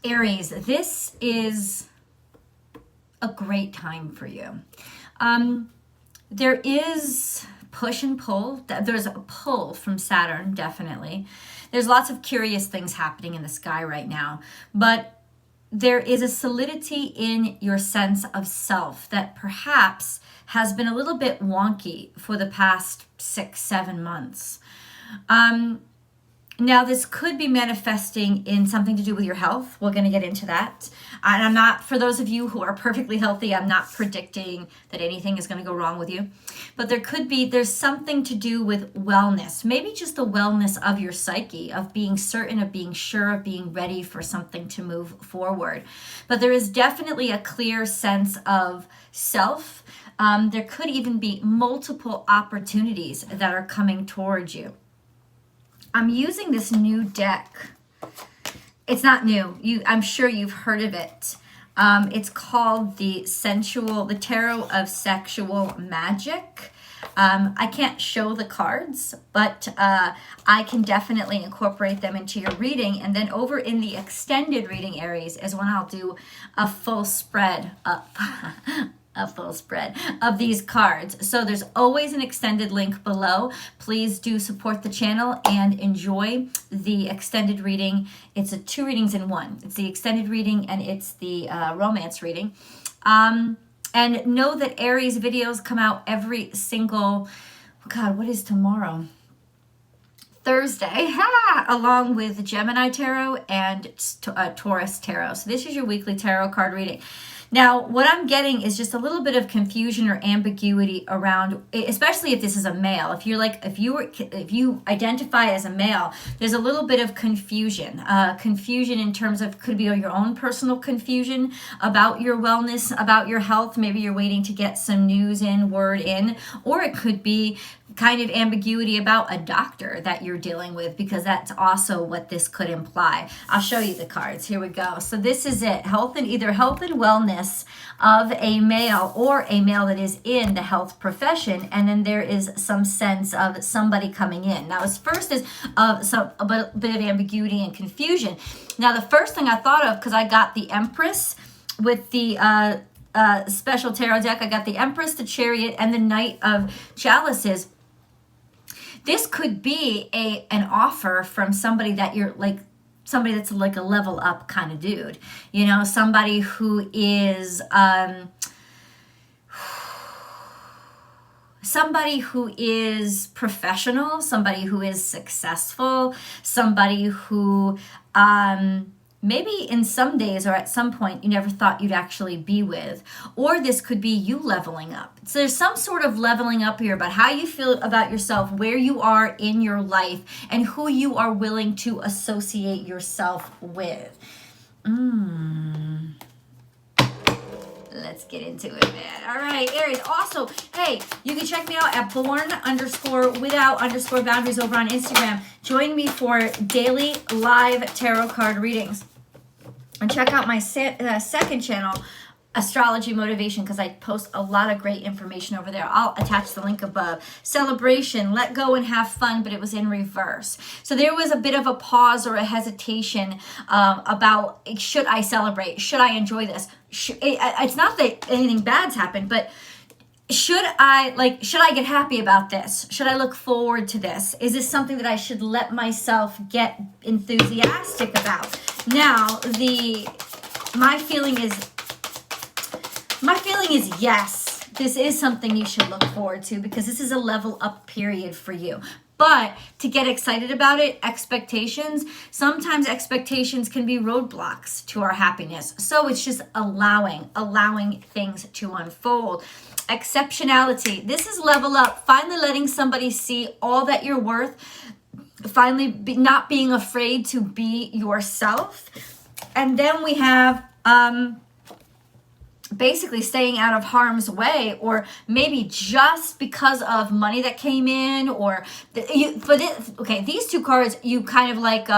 Aries, this is a great time for you. There is push and pull. There's a pull from Saturn, definitely. There's lots of curious things happening in the sky right now, but there is a solidity in your sense of self that perhaps has been a little bit wonky for the past 6-7 months. Now, this could be manifesting in something to do with your health. We're going to get into that. And I'm not, for those of you who are perfectly healthy, I'm not predicting that anything is going to go wrong with you. But there's something to do with wellness. Maybe just the wellness of your psyche, of being certain, of being sure, of being ready for something to move forward. But there is definitely a clear sense of self. There could even be multiple opportunities that are coming towards you. I'm using this new deck. It's not new. I'm sure you've heard of it. It's called the Tarot of Sexual Magic. I can't show the cards, but I can definitely incorporate them into your reading. And then over in the extended reading, Aries, is when I'll do a full spread of these cards. So there's always an extended link below. Please do support the channel and enjoy the extended reading. It's 2 readings in one. It's the extended reading and it's the romance reading. And know that Aries videos come out every single, God, what is tomorrow? Thursday, along with Gemini Tarot and Taurus Tarot. So this is your weekly tarot card reading. Now, what I'm getting is just a little bit of confusion or ambiguity around, especially if this is a male. If you identify as a male, there's a little bit of confusion. Confusion in terms of, could be your own personal confusion about your wellness, about your health. Maybe you're waiting to get some news in, word in, or it could be kind of ambiguity about a doctor that you're dealing with, because that's also what this could imply. I'll show you the cards. Here we go. So this is it. Either health and wellness of a male or a male that is in the health profession. And then there is some sense of somebody coming in. Now, as first is a bit of ambiguity and confusion. Now, the first thing I thought of, because I got the Empress with the special tarot deck, I got the Empress, the Chariot, and the Knight of Chalices. This could be an offer from somebody that you're like, somebody that's like a level up kind of dude, you know, somebody who is professional, somebody who is successful, somebody who maybe in some days or at some point you never thought you'd actually be with. Or this could be you leveling up. So there's some sort of leveling up here about how you feel about yourself, where you are in your life, and who you are willing to associate yourself with. Let's get into it, man. All right, Aries. Also, hey, you can check me out at Born_without_boundaries over on Instagram. Join me for daily live tarot card readings. And check out my second channel, Astrology Motivation, because I post a lot of great information over there. I'll attach the link above. Celebration, let go and have fun, but it was in reverse. So there was a bit of a pause or a hesitation about, should I celebrate? Should I enjoy this? It's not that anything bad's happened, but should I get happy about this? Should I look forward to this? Is this something that I should let myself get enthusiastic about? Now, my feeling is yes. This is something you should look forward to, because this is a level up period for you. But to get excited about it, sometimes expectations can be roadblocks to our happiness. So it's just allowing things to unfold. Exceptionality. This is level up. Finally letting somebody see all that you're worth. Finally not being afraid to be yourself. And then we have basically staying out of harm's way, or maybe just because of money that came in, or these two cards, you kind of like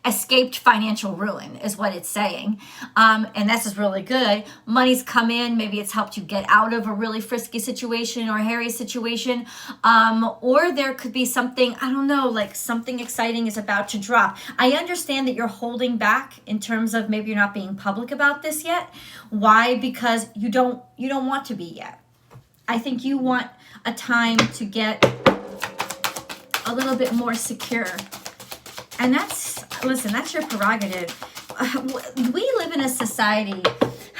escaped financial ruin is what it's saying. And this is really good. Money's come in. Maybe it's helped you get out of a really frisky situation or hairy situation. Or there could be something, I don't know, like something exciting is about to drop. I understand that you're holding back in terms of maybe you're not being public about this yet. Why? Because you don't want to be yet. I think you want a time to get a little bit more secure. And that's your prerogative. We live in a society,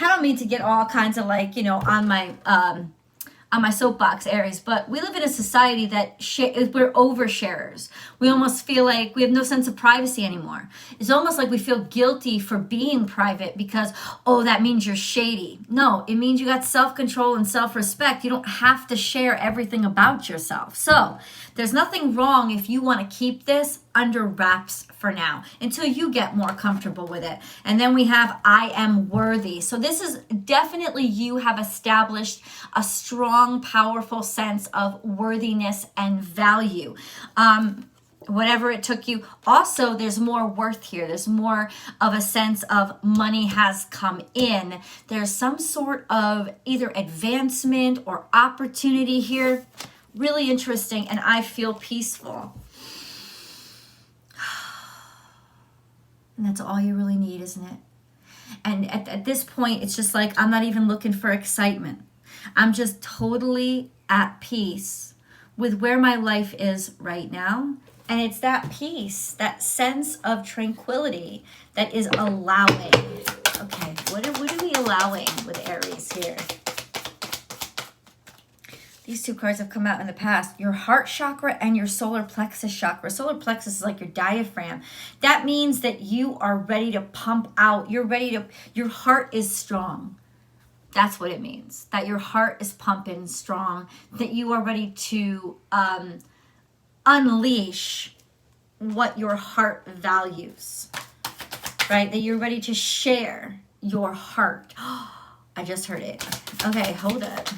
I don't mean to get all kinds of like, on my soapbox, Aries, but we live in a society that we're oversharers. We almost feel like we have no sense of privacy anymore. It's almost like we feel guilty for being private because, oh, that means you're shady. No, it means you got self-control and self-respect. You don't have to share everything about yourself. So there's nothing wrong if you want to keep this under wraps for now until you get more comfortable with it. And then we have I am worthy. So this is definitely you have established a strong, powerful sense of worthiness and value. Whatever it took you. Also, there's more worth here. There's more of a sense of money has come in. There's some sort of either advancement or opportunity here. Really interesting, and I feel peaceful. And that's all you really need, isn't it? And at this point, it's just like, I'm not even looking for excitement. I'm just totally at peace with where my life is right now. And it's that peace, that sense of tranquility that is allowing. Okay, what are we allowing with Aries here? These two cards have come out in the past. Your heart chakra and your solar plexus chakra. Solar plexus is like your diaphragm. That means that you are ready to pump out. Your heart is strong. That's what it means. That your heart is pumping strong. That you are ready to unleash what your heart values. Right? That you're ready to share your heart. I just heard it. Okay, hold it.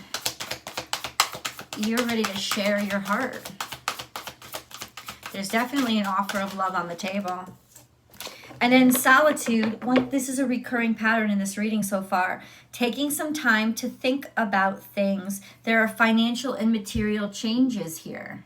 You're ready to share your heart. There's definitely an offer of love on the table. And then solitude, this is a recurring pattern in this reading so far. Taking some time to think about things. There are financial and material changes here.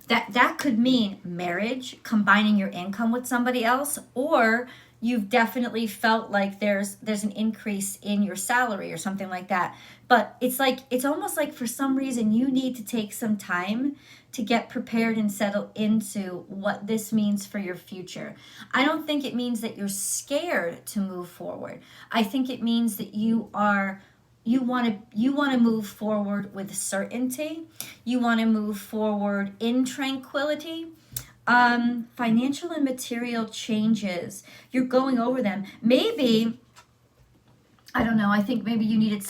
That could mean marriage, combining your income with somebody else, or you've definitely felt like there's an increase in your salary or something like that. But it's almost like for some reason you need to take some time to get prepared and settle into what this means for your future. I don't think it means that you're scared to move forward. I think it means that you want to move forward with certainty. You want to move forward in tranquility. Financial and material changes. You're going over them. Maybe, I don't know, I think maybe you needed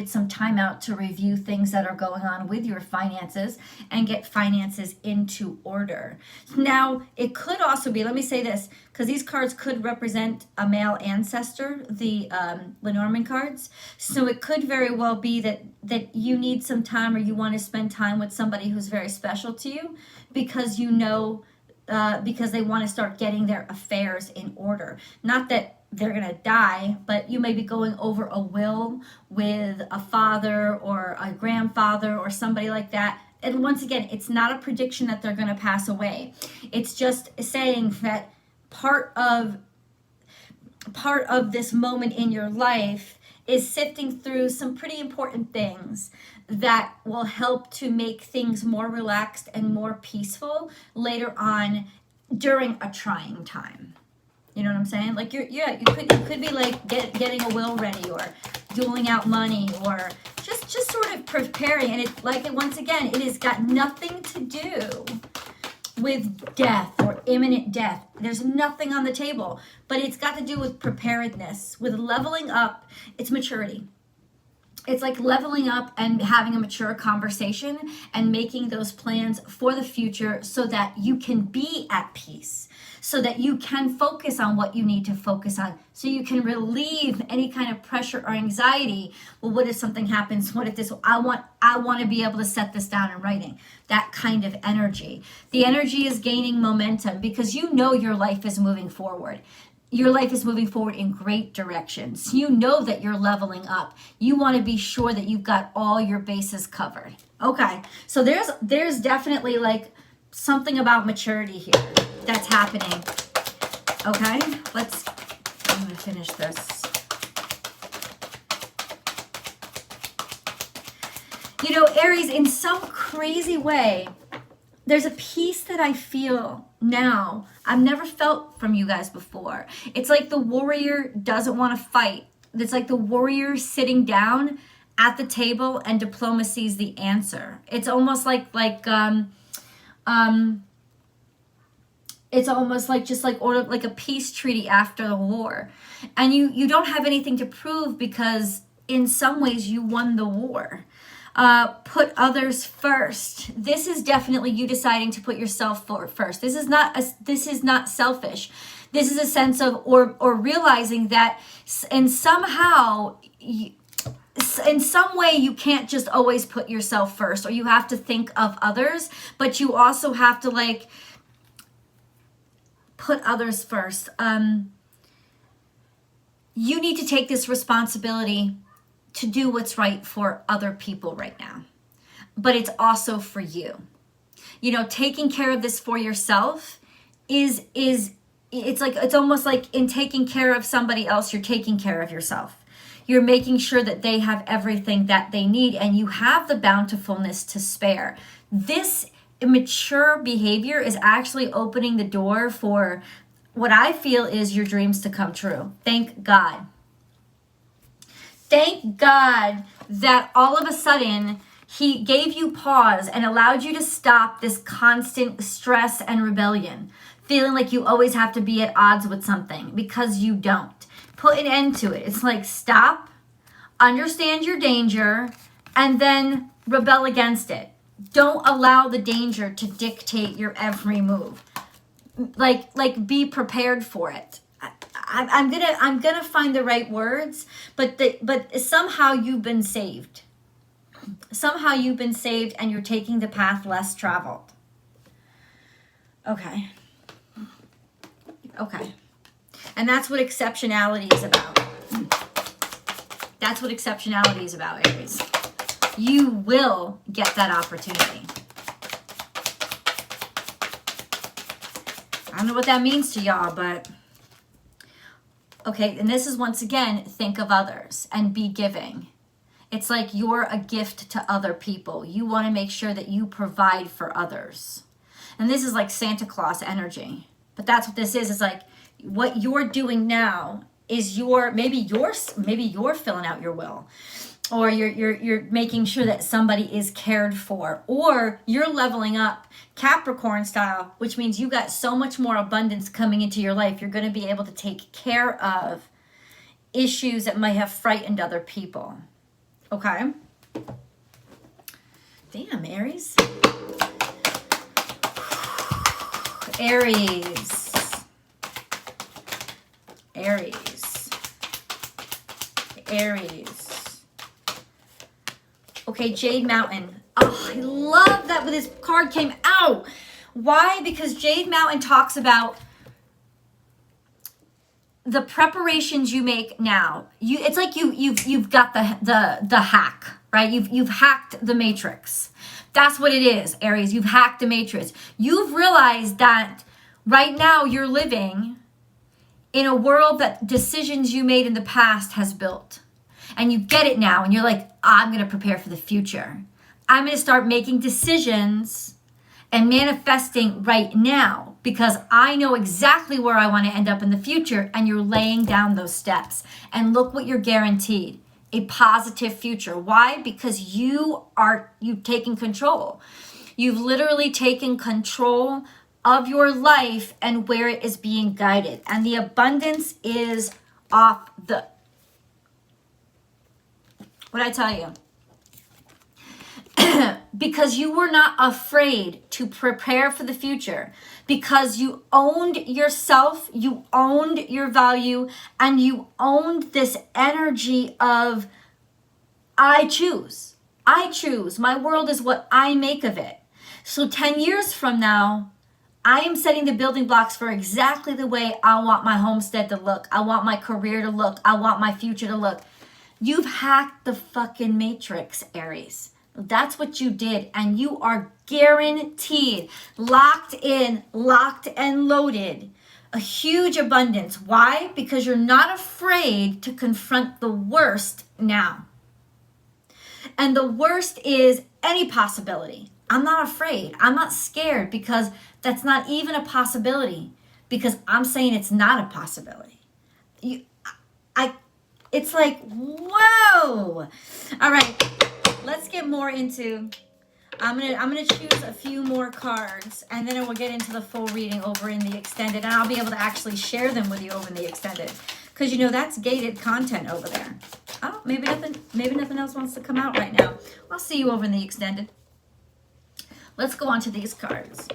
some time out to review things that are going on with your finances and get finances into order. Now, it could also be, let me say this, because these cards could represent a male ancestor, the Lenormand cards. So it could very well be that you need some time or you want to spend time with somebody who's very special to you because because they want to start getting their affairs in order. Not that they're going to die, but you may be going over a will with a father or a grandfather or somebody like that. And once again, it's not a prediction that they're going to pass away. It's just saying that part of this moment in your life is sifting through some pretty important things that will help to make things more relaxed and more peaceful later on during a trying time. You know what I'm saying? Like you could be like getting a will ready or dueling out money or just sort of preparing. And once again, it has got nothing to do with death or imminent death. There's nothing on the table, but it's got to do with preparedness, with leveling up. It's maturity. It's like leveling up and having a mature conversation and making those plans for the future so that you can be at peace. so that you can focus on what you need to focus on, so you can relieve any kind of pressure or anxiety. Well, what if something happens? What if this? I want to be able to set this down in writing. That kind of energy. The energy is gaining momentum because you know your life is moving forward. Your life is moving forward in great directions. You know that you're leveling up. You want to be sure that you've got all your bases covered. Okay, so there's definitely like something about maturity here that's happening. Okay, I'm going to finish this. You know, Aries, in some crazy way, there's a peace that I feel now I've never felt from you guys before. It's like the warrior doesn't want to fight. It's like the warrior sitting down at the table and diplomacy is the answer. It's almost like it's almost like just like order like a peace treaty after the war. And you don't have anything to prove because in some ways you won the war. Put others first. This is definitely you deciding to put yourself first. This is not selfish. This is a sense of or realizing that in some way you can't just always put yourself first, or you have to think of others, but you also have to like put others first. You need to take this responsibility to do what's right for other people right now. But it's also for you. You know, taking care of this for yourself it's almost like in taking care of somebody else, you're taking care of yourself. You're making sure that they have everything that they need and you have the bountifulness to spare. This immature behavior is actually opening the door for what I feel is your dreams to come true. Thank God. Thank God that all of a sudden he gave you pause and allowed you to stop this constant stress and rebellion, feeling like you always have to be at odds with something because you don't. Put an end to it. It's like stop, understand your danger, and then rebel against it. Don't allow the danger to dictate your every move. Like be prepared for it. I'm gonna find the right words, but somehow you've been saved. Somehow you've been saved and you're taking the path less traveled. Okay. And that's what exceptionality is about. That's what exceptionality is about, Aries. You will get that opportunity. I don't know what that means to y'all, but okay, and this is once again, think of others and be giving. It's like you're a gift to other people. You want to make sure that you provide for others. And this is like Santa Claus energy. But that's what this is. It's like what you're doing now is maybe you're filling out your will. Or you're making sure that somebody is cared for. Or you're leveling up Capricorn style, which means you got so much more abundance coming into your life. You're going to be able to take care of issues that might have frightened other people. Okay? Damn, Aries. Aries. Okay, Jade Mountain. Oh, I love that when this card came out. Why? Because Jade Mountain talks about the preparations you make now. It's like you've got the hack, right? You've hacked the matrix. That's what it is, Aries. You've hacked the matrix. You've realized that right now you're living in a world that decisions you made in the past has built. And you get it now and you're like, I'm going to prepare for the future. I'm going to start making decisions and manifesting right now because I know exactly where I want to end up in the future, and you're laying down those steps. And look what you're guaranteed, a positive future. Why? Because you've taken control. You've literally taken control of your life and where it is being guided. And the abundance is off the... What'd I tell you? Because you were not afraid to prepare for the future, because you owned yourself, you owned your value, and you owned this energy of, I choose. I choose. My world is what I make of it. So 10 years from now, I am setting the building blocks for exactly the way I want my homestead to look. I want my career to look. I want my future to look. You've hacked the fucking matrix, Aries. That's what you did. And you are guaranteed, locked in, locked and loaded, a huge abundance. Why? Because you're not afraid to confront the worst now. And the worst is any possibility. I'm not afraid. I'm not scared because that's not even a possibility, because I'm saying it's not a possibility. It's like, whoa. All right, let's get more into, I'm gonna choose a few more cards, and then we'll get into the full reading over in the extended, and I'll be able to actually share them with you over in the extended, because you know that's gated content over there. Oh, maybe nothing else wants to come out right now. I'll see you over in the extended. Let's go on to these cards.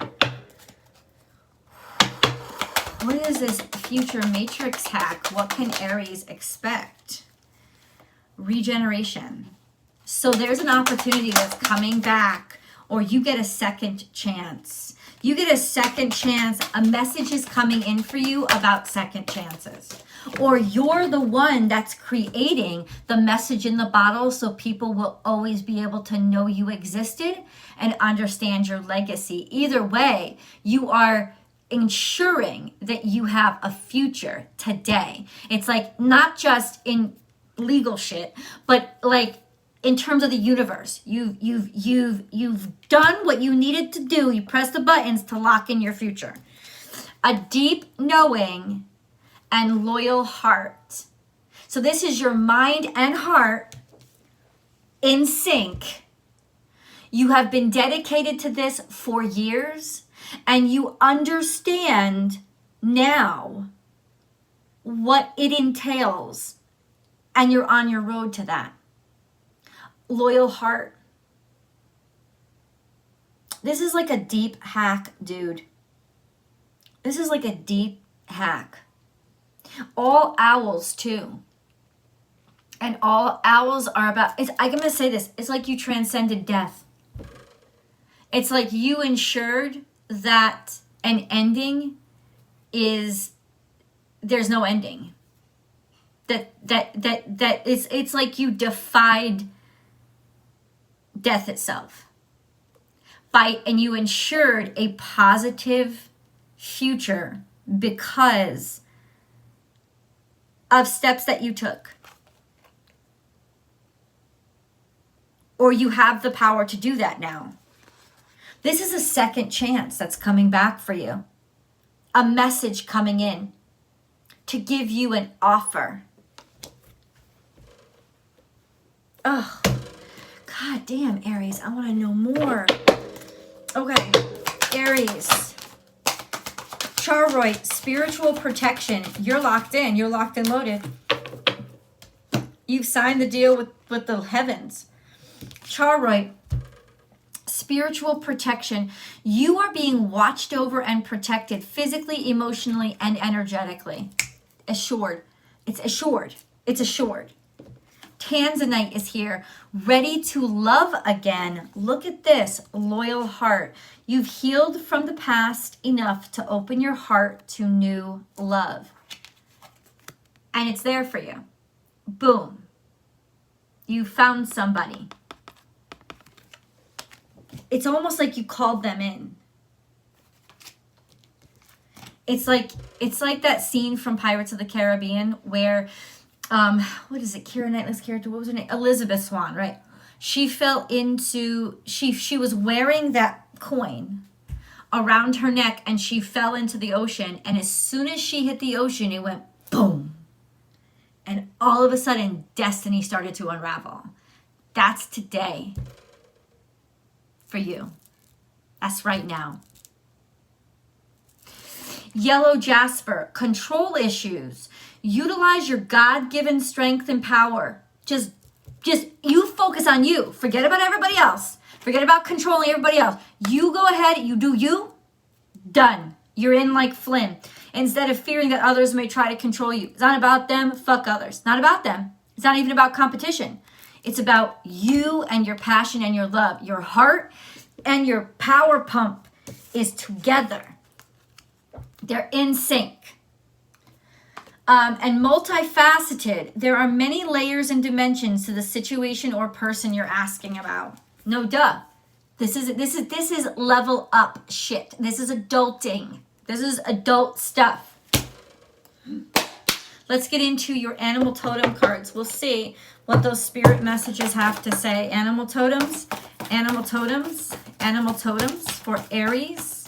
What is this future matrix hack? What can Aries expect? Regeneration. So there's an opportunity that's coming back, or you get a second chance. You get a second chance. A message is coming in for you about second chances. Or you're the one that's creating the message in the bottle, so people will always be able to know you existed and understand your legacy. Either way, you are ensuring that you have a future today. It's like not just in legal shit, but like in terms of the universe. You've done what you needed to do. You press the buttons to lock in your future. A deep knowing and loyal heart. So this is your mind and heart in sync. You have been dedicated to this for years, and you understand now what it entails, and you're on your road to that. Loyal heart. This is like a deep hack, dude. This is like a deep hack. All owls too. And all owls are about, I'm going to say this, it's like you transcended death. It's like you ensured that an ending is, there's no ending. It's like you defied death itself. And you ensured a positive future because of steps that you took. Or you have the power to do that now. This is a second chance that's coming back for you. A message coming in to give you an offer. Oh, God damn, Aries, I want to know more. Okay, Aries. Charoid, spiritual protection. You're locked in. You're locked and loaded. You've signed the deal with the heavens. Charoid, spiritual protection. You are being watched over and protected physically, emotionally, and energetically. Assured. It's assured. It's assured. Tanzanite is here, ready to love again. Look at this, loyal heart. You've healed from the past enough to open your heart to new love. And it's there for you. Boom. You found somebody. It's almost like you called them in. It's like that scene from Pirates of the Caribbean where what is it? Keira Knightley's character. What was her name? Elizabeth Swann, right? She fell into, she was wearing that coin around her neck and she fell into the ocean. And as soon as she hit the ocean, it went boom. And all of a sudden, destiny started to unravel. That's today for you. That's right now. Yellow jasper, control issues. Utilize your God-given strength and power. Just you focus on you. Forget about everybody else. Forget about controlling everybody else. You go ahead, you do you. Done. You're in like Flynn. Instead of fearing that others may try to control you. It's not about them, fuck others. Not about them. It's not even about competition. It's about you and your passion and your love. Your heart and your power pump is together. They're in sync. And multifaceted. There are many layers and dimensions to the situation or person you're asking about. No duh. This is level up shit. This is adulting. This is adult stuff. Let's get into your animal totem cards. We'll see what those spirit messages have to say. Animal totems, animal totems, animal totems for Aries.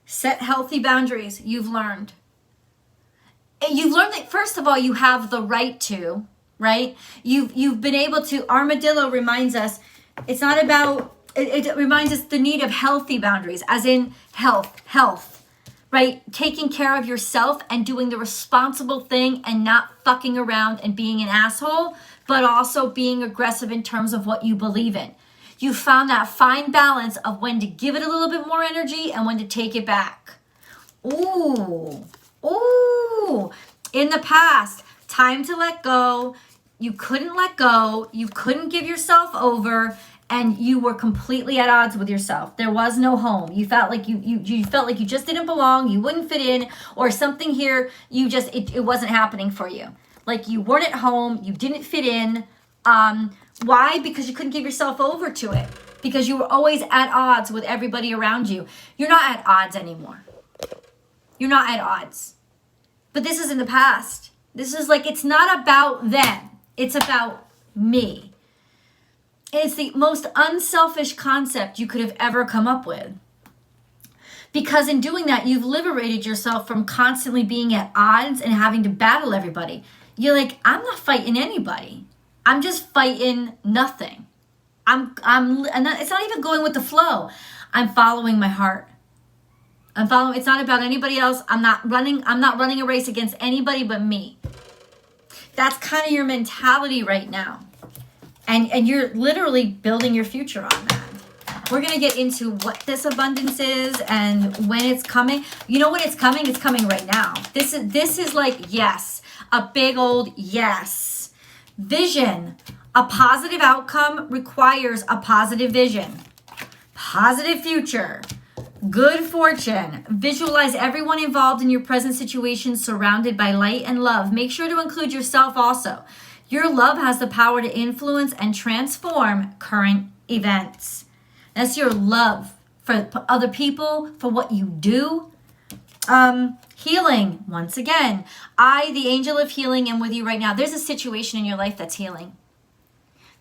Set healthy boundaries. You've learned. You've learned that, first of all, you have the right to, right? You've been able to. Armadillo reminds us, it's not about, it reminds us the need of healthy boundaries, as in health, right? Taking care of yourself and doing the responsible thing and not fucking around and being an asshole, but also being aggressive in terms of what you believe in. You found that fine balance of when to give it a little bit more energy and when to take it back. Ooh. In the past, time to let go. You couldn't let go. You couldn't give yourself over, and you were completely at odds with yourself. There was no home. You felt like you felt like you just didn't belong. You wouldn't fit in, or something here. It wasn't happening for you. Like you weren't at home. You didn't fit in. Why? Because you couldn't give yourself over to it. Because you were always at odds with everybody around you. You're not at odds anymore. You're not at odds. But this is in the past. This is like, it's not about them. It's about me. It's the most unselfish concept you could have ever come up with. Because in doing that, you've liberated yourself from constantly being at odds and having to battle everybody. You're like, I'm not fighting anybody. I'm just fighting nothing. And it's not even going with the flow. I'm following my heart. It's not about anybody else. I'm not running a race against anybody but me. That's kind of your mentality right now. And you're literally building your future on that. We're going to get into what this abundance is and when it's coming. You know when it's coming? It's coming right now. This is like yes, a big old yes. Vision. A positive outcome requires a positive vision. Positive future. Good fortune. Visualize everyone involved in your present situation surrounded by light and love. Make sure to include yourself also. Your love has the power to influence and transform current events. That's your love for other people, for what you do. Healing. Once again, I, the angel of healing, am with you right now. There's a situation in your life that's healing.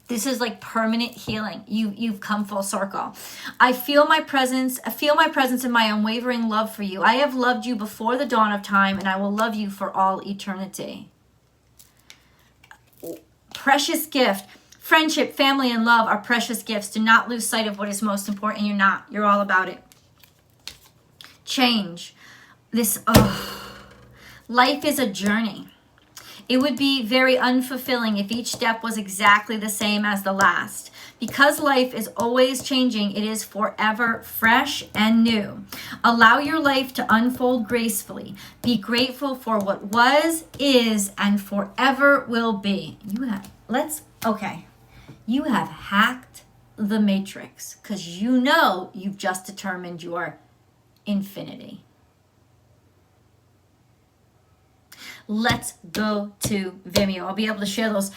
This is like permanent healing. You've come full circle. I feel my presence and my unwavering love for you. I have loved you before the dawn of time, and I will love you for all eternity. Precious gift. Friendship, family, and love are precious gifts. Do not lose sight of what is most important. You're not. You're all about it. Change. Life is a journey. It would be very unfulfilling if each step was exactly the same as the last. Because life is always changing, it is forever fresh and new. Allow your life to unfold gracefully. Be grateful for what was, is, and forever will be. You have hacked the matrix because you know you've just determined your infinity. Let's go to Vimeo. I'll be able to share those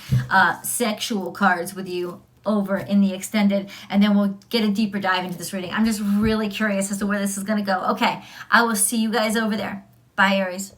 sexual cards with you over in the extended, and then we'll get a deeper dive into this reading. I'm just really curious as to where this is going to go. Okay, I will see you guys over there. Bye, Aries.